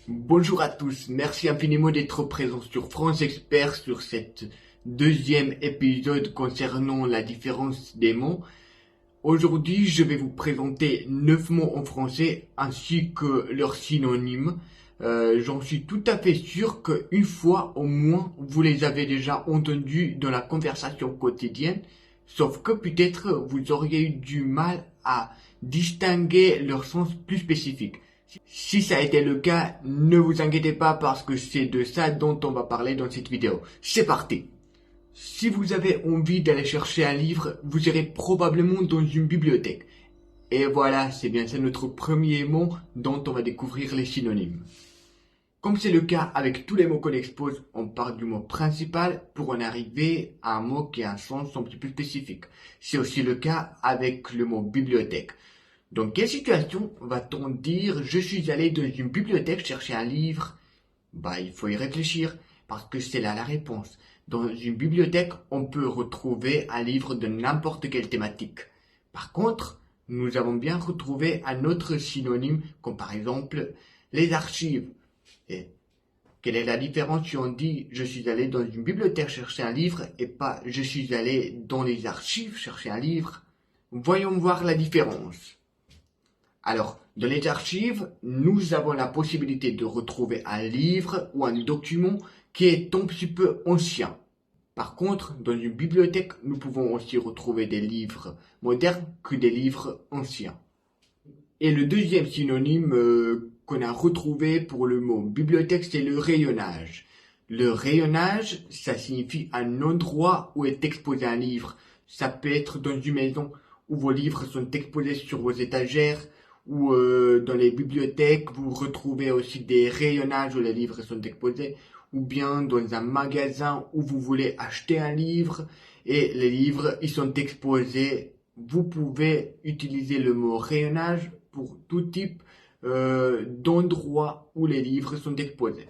Bonjour à tous, merci infiniment d'être présents sur France Expert sur cet deuxième épisode concernant la différence des mots. Aujourd'hui, je vais vous présenter 9 mots en français ainsi que leurs synonymes. J'en suis tout à fait sûr qu'une fois au moins vous les avez déjà entendus dans la conversation quotidienne, sauf que peut-être vous auriez eu du mal à distinguer leur sens plus spécifique. Si ça a été le cas, ne vous inquiétez pas parce que c'est de ça dont on va parler dans cette vidéo. C'est parti! Si vous avez envie d'aller chercher un livre, vous irez probablement dans une bibliothèque. Et voilà, c'est bien ça notre premier mot dont on va découvrir les synonymes. Comme c'est le cas avec tous les mots qu'on expose, on part du mot principal pour en arriver à un mot qui a un sens un petit peu spécifique. C'est aussi le cas avec le mot bibliothèque. Dans quelle situation va-t-on dire « je suis allé dans une bibliothèque chercher un livre » il faut y réfléchir, parce que c'est là la réponse. Dans une bibliothèque, on peut retrouver un livre de n'importe quelle thématique. Par contre, nous avons bien retrouvé un autre synonyme, comme par exemple les archives. Et quelle est la différence si on dit « je suis allé dans une bibliothèque chercher un livre » et pas « je suis allé dans les archives chercher un livre » Voyons voir la différence. Alors, dans les archives, nous avons la possibilité de retrouver un livre ou un document qui est un petit peu ancien. Par contre, dans une bibliothèque, nous pouvons aussi retrouver des livres modernes que des livres anciens. Et le deuxième synonyme qu'on a retrouvé pour le mot bibliothèque, c'est le rayonnage. Le rayonnage, ça signifie un endroit où est exposé un livre. Ça peut être dans une maison où vos livres sont exposés sur vos étagères, ou dans les bibliothèques, vous retrouvez aussi des rayonnages où les livres sont exposés, ou bien dans un magasin où vous voulez acheter un livre et les livres ils sont exposés. Vous pouvez utiliser le mot rayonnage pour tout type d'endroit où les livres sont exposés.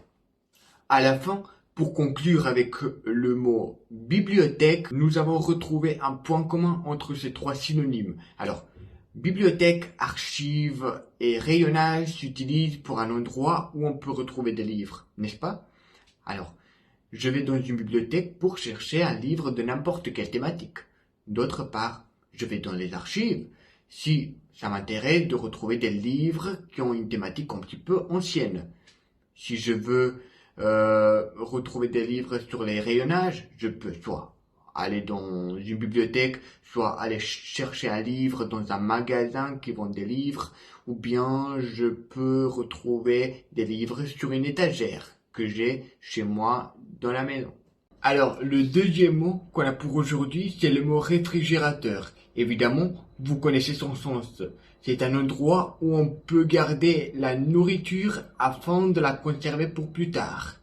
À la fin, pour conclure avec le mot bibliothèque, nous avons retrouvé un point commun entre ces trois synonymes. Alors, bibliothèque, archive et rayonnage s'utilisent pour un endroit où on peut retrouver des livres, n'est-ce pas? Alors, je vais dans une bibliothèque pour chercher un livre de n'importe quelle thématique. D'autre part, je vais dans les archives si ça m'intéresse de retrouver des livres qui ont une thématique un petit peu ancienne. Si je veux retrouver des livres sur les rayonnages, je peux soit aller dans une bibliothèque, soit aller chercher un livre dans un magasin qui vend des livres, ou bien je peux retrouver des livres sur une étagère que j'ai chez moi dans la maison. Alors, le deuxième mot qu'on a pour aujourd'hui, c'est le mot réfrigérateur. Évidemment, vous connaissez son sens. C'est un endroit où on peut garder la nourriture afin de la conserver pour plus tard.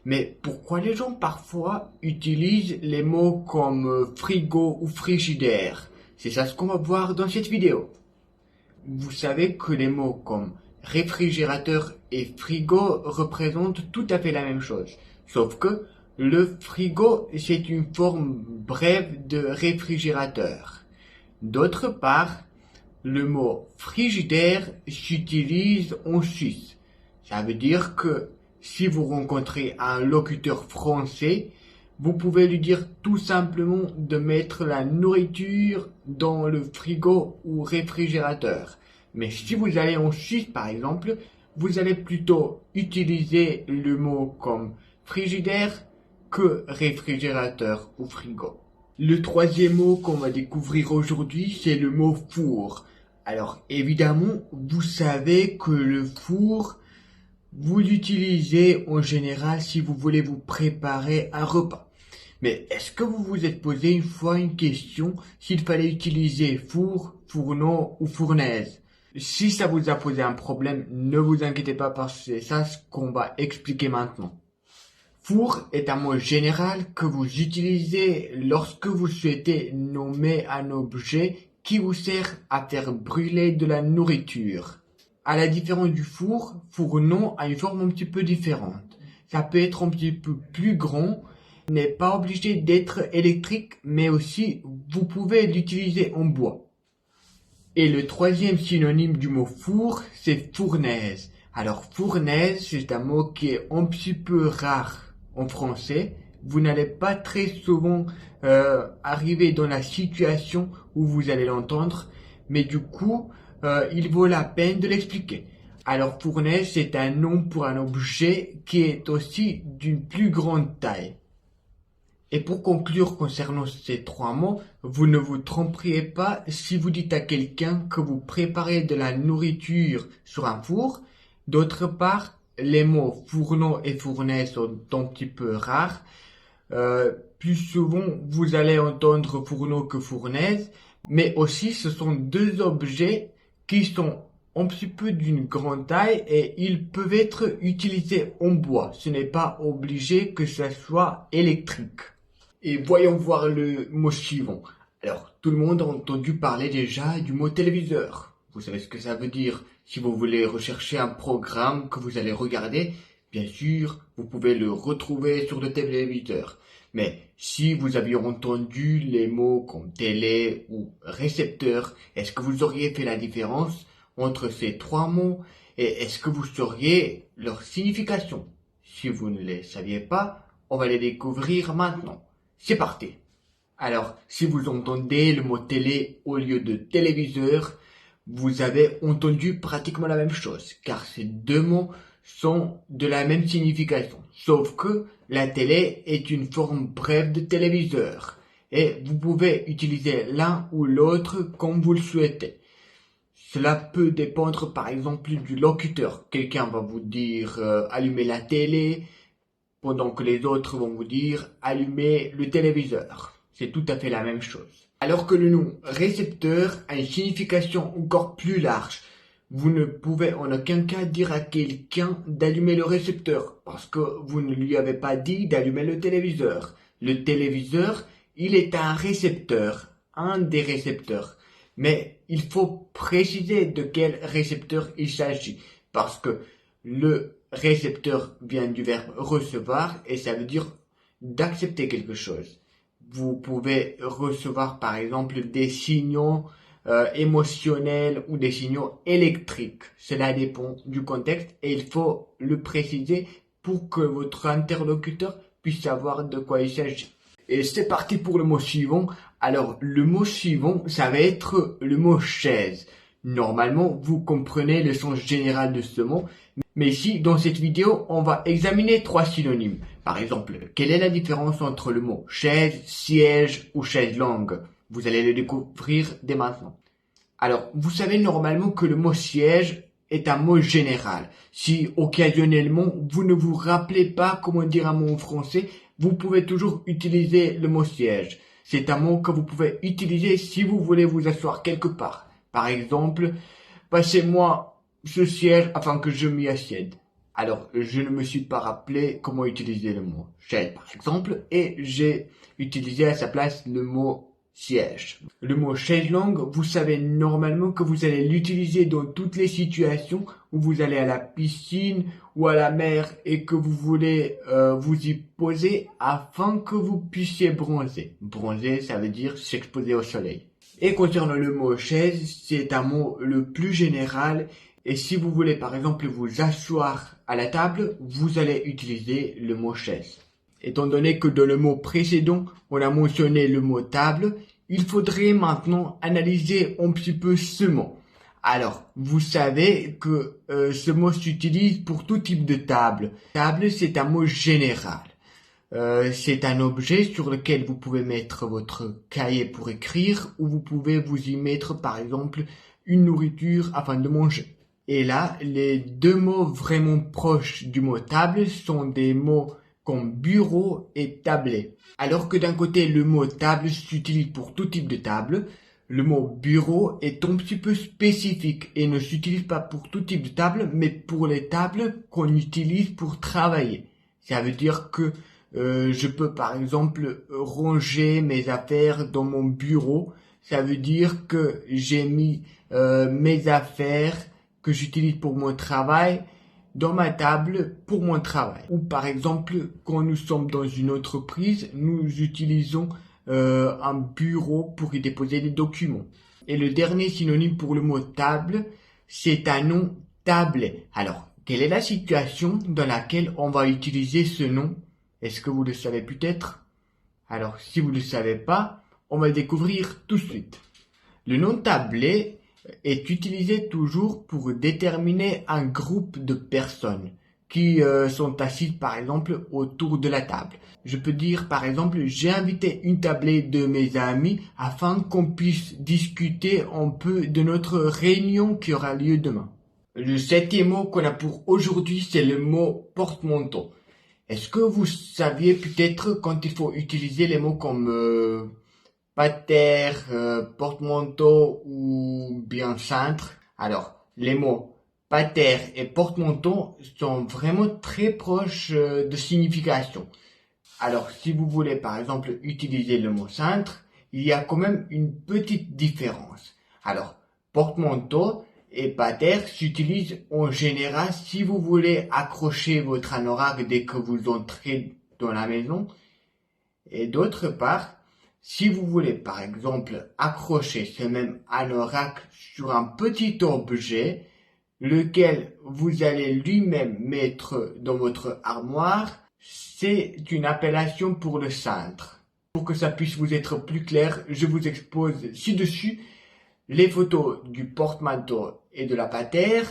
Mais pourquoi les gens parfois utilisent les mots comme frigo ou frigidaire? C'est ça ce qu'on va voir dans cette vidéo. Vous savez que les mots comme réfrigérateur et frigo représentent tout à fait la même chose. Sauf que le frigo, c'est une forme brève de réfrigérateur. D'autre part, le mot frigidaire s'utilise en Suisse. Ça veut dire que si vous rencontrez un locuteur français, vous pouvez lui dire tout simplement de mettre la nourriture dans le frigo ou réfrigérateur. Mais si vous allez en Suisse par exemple, vous allez plutôt utiliser le mot comme frigidaire que réfrigérateur ou frigo. Le troisième mot qu'on va découvrir aujourd'hui, c'est le mot four. Alors évidemment, vous savez que le four, vous l'utilisez en général si vous voulez vous préparer un repas. Mais est-ce que vous vous êtes posé une fois une question s'il fallait utiliser four, fourneau ou fournaise? Si ça vous a posé un problème, ne vous inquiétez pas parce que c'est ça ce qu'on va expliquer maintenant. Four est un mot général que vous utilisez lorsque vous souhaitez nommer un objet qui vous sert à faire brûler de la nourriture. À la différence du four, fourneau a une forme un petit peu différente. Ça peut être un petit peu plus grand, n'est pas obligé d'être électrique, mais aussi vous pouvez l'utiliser en bois. Et le troisième synonyme du mot four, c'est fournaise. Alors, fournaise, c'est un mot qui est un petit peu rare en français. Vous n'allez pas très souvent arriver dans la situation où vous allez l'entendre, mais du coup, il vaut la peine de l'expliquer. Alors, fournaise, c'est un nom pour un objet qui est aussi d'une plus grande taille. Et pour conclure concernant ces trois mots, vous ne vous tromperiez pas si vous dites à quelqu'un que vous préparez de la nourriture sur un four. D'autre part, les mots fourneau et fournaise sont un petit peu rares. Plus souvent, vous allez entendre fourneau que fournaise, mais aussi ce sont deux objets qui sont un petit peu d'une grande taille et ils peuvent être utilisés en bois. Ce n'est pas obligé que ça soit électrique. Et voyons voir le mot suivant. Alors, tout le monde a entendu parler déjà du mot téléviseur. Vous savez ce que ça veut dire. Si vous voulez rechercher un programme que vous allez regarder, bien sûr, vous pouvez le retrouver sur le téléviseur. Mais si vous aviez entendu les mots comme télé ou récepteur, est-ce que vous auriez fait la différence entre ces trois mots et est-ce que vous sauriez leur signification? Si vous ne les saviez pas, on va les découvrir maintenant. C'est parti. Alors, si vous entendez le mot télé au lieu de téléviseur, vous avez entendu pratiquement la même chose, car ces deux mots sont de la même signification. Sauf que la télé est une forme brève de téléviseur, et vous pouvez utiliser l'un ou l'autre comme vous le souhaitez. Cela peut dépendre par exemple du locuteur. Quelqu'un va vous dire allumez la télé, pendant que les autres vont vous dire allumez le téléviseur. C'est tout à fait la même chose. Alors que le nom récepteur a une signification encore plus large. Vous ne pouvez en aucun cas dire à quelqu'un d'allumer le récepteur parce que vous ne lui avez pas dit d'allumer le téléviseur. Le téléviseur, il est un récepteur, un des récepteurs. Mais il faut préciser de quel récepteur il s'agit parce que le récepteur vient du verbe recevoir et ça veut dire d'accepter quelque chose. Vous pouvez recevoir par exemple des signaux émotionnels ou des signaux électriques. Cela dépend du contexte et il faut le préciser pour que votre interlocuteur puisse savoir de quoi il s'agit. Et c'est parti pour le mot suivant. Alors le mot suivant, ça va être le mot chaise. Normalement, vous comprenez le sens général de ce mot. Mais ici, dans cette vidéo, on va examiner trois synonymes. Par exemple, quelle est la différence entre le mot chaise, siège ou chaise longue? Vous allez le découvrir dès maintenant. Alors, vous savez normalement que le mot siège est un mot général. Si occasionnellement, vous ne vous rappelez pas comment dire un mot en français, vous pouvez toujours utiliser le mot siège. C'est un mot que vous pouvez utiliser si vous voulez vous asseoir quelque part. Par exemple, passez-moi ce siège afin que je m'y assiede. Alors, je ne me suis pas rappelé comment utiliser le mot chaise, par exemple, et j'ai utilisé à sa place le mot siège. Le mot chaise longue, vous savez normalement que vous allez l'utiliser dans toutes les situations où vous allez à la piscine ou à la mer et que vous voulez vous y poser afin que vous puissiez bronzer. Bronzer, ça veut dire s'exposer au soleil. Et concernant le mot chaise, c'est un mot le plus général. Et si vous voulez par exemple vous asseoir à la table, vous allez utiliser le mot chaise. Étant donné que dans le mot précédent, on a mentionné le mot table, il faudrait maintenant analyser un petit peu ce mot. Alors, vous savez que ce mot s'utilise pour tout type de table. Table, c'est un mot général. C'est un objet sur lequel vous pouvez mettre votre cahier pour écrire ou vous pouvez vous y mettre par exemple une nourriture afin de manger. Et là, les deux mots vraiment proches du mot table sont des mots comme bureau et tablé. Alors que d'un côté, le mot table s'utilise pour tout type de table, le mot bureau est un petit peu spécifique et ne s'utilise pas pour tout type de table, mais pour les tables qu'on utilise pour travailler. Ça veut dire que je peux par exemple ranger mes affaires dans mon bureau. Ça veut dire que j'ai mis mes affaires que j'utilise pour mon travail dans ma table pour mon travail. Ou par exemple, quand nous sommes dans une entreprise, nous utilisons un bureau pour y déposer des documents. Et le dernier synonyme pour le mot table, c'est un nom tablet. Alors, Quelle est la situation dans laquelle on va utiliser ce nom? Est-ce que vous le savez peut-être? Alors, si vous ne le savez pas, on va le découvrir tout de suite. Le nom tablé est utilisé toujours pour déterminer un groupe de personnes qui sont assises par exemple autour de la table. Je peux dire par exemple, j'ai invité une tablée de mes amis afin qu'on puisse discuter un peu de notre réunion qui aura lieu demain. Le septième mot qu'on a pour aujourd'hui, c'est le mot porte-manteau. Est-ce que vous saviez peut-être quand il faut utiliser les mots comme pater, porte-manteau ou bien cintre? Alors, les mots pater et porte-manteau sont vraiment très proches de signification. Alors, si vous voulez par exemple utiliser le mot cintre, il y a quand même une petite différence. Alors, porte-manteau et pater s'utilisent en général si vous voulez accrocher votre anorak dès que vous entrez dans la maison. Et d'autre part, si vous voulez par exemple accrocher ce même anorak sur un petit objet, lequel vous allez lui-même mettre dans votre armoire, c'est une appellation pour le cintre. Pour que ça puisse vous être plus clair, je vous expose ci-dessus les photos du porte-manteau et de la patère,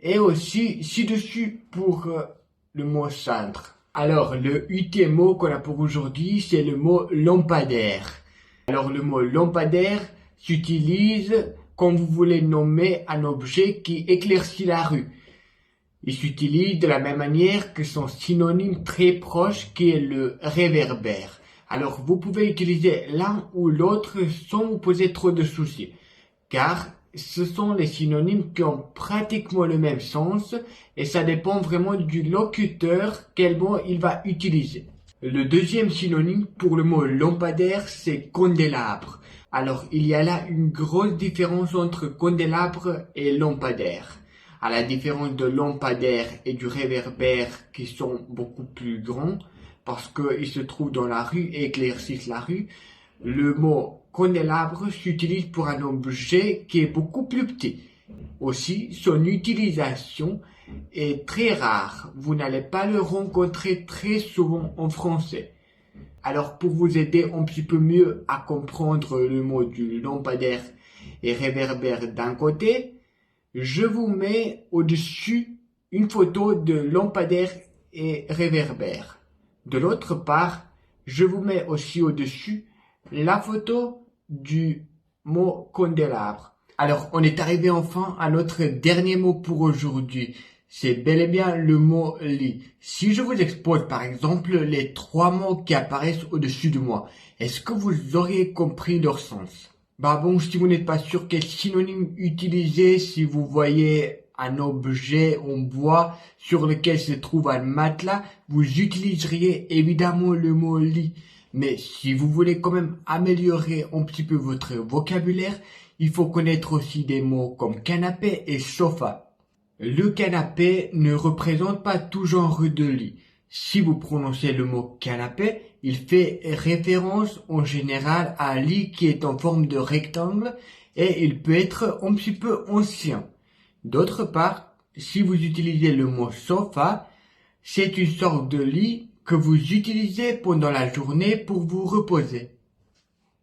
et aussi ci-dessus pour le mot cintre. Alors, le huitième mot qu'on a pour aujourd'hui, c'est le mot lampadaire. Alors, le mot lampadaire s'utilise quand vous voulez nommer un objet qui éclaircit la rue. Il s'utilise de la même manière que son synonyme très proche qui est le réverbère. Alors, vous pouvez utiliser l'un ou l'autre sans vous poser trop de soucis, car ce sont les synonymes qui ont pratiquement le même sens et ça dépend vraiment du locuteur quel mot il va utiliser. Le deuxième synonyme pour le mot lampadaire, c'est candélabre. Alors, il y a là une grosse différence entre candélabre et lampadaire. À la différence de lampadaire et du réverbère qui sont beaucoup plus grands parce qu'ils se trouvent dans la rue et éclaircissent la rue, le mot candélabre s'utilise pour un objet qui est beaucoup plus petit. Aussi, son utilisation est très rare. Vous n'allez pas le rencontrer très souvent en français. Alors, pour vous aider un petit peu mieux à comprendre le mot du lampadaire et réverbère d'un côté, je vous mets au-dessus une photo de lampadaire et réverbère. De l'autre part, je vous mets aussi au-dessus la photo du mot candélabre. Alors, on est arrivé enfin à notre dernier mot pour aujourd'hui. C'est bel et bien le mot lit. Si je vous expose par exemple les trois mots qui apparaissent au-dessus de moi, est-ce que vous auriez compris leur sens? Bah bon, si vous n'êtes pas sûr quel synonyme utiliser, si vous voyez un objet en bois sur lequel se trouve un matelas, vous utiliseriez évidemment le mot lit. Mais si vous voulez quand même améliorer un petit peu votre vocabulaire, il faut connaître aussi des mots comme canapé et sofa. Le canapé ne représente pas tout genre de lit. Si vous prononcez le mot canapé, il fait référence en général à un lit qui est en forme de rectangle et il peut être un petit peu ancien. D'autre part, si vous utilisez le mot sofa, c'est une sorte de lit que vous utilisez pendant la journée pour vous reposer.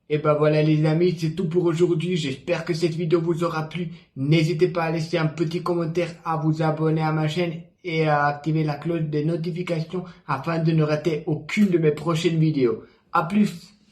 Et ben voilà les amis, c'est tout pour aujourd'hui. J'espère que cette vidéo vous aura plu. N'hésitez pas à laisser un petit commentaire, à vous abonner à ma chaîne et à activer la cloche de notification afin de ne rater aucune de mes prochaines vidéos. À plus!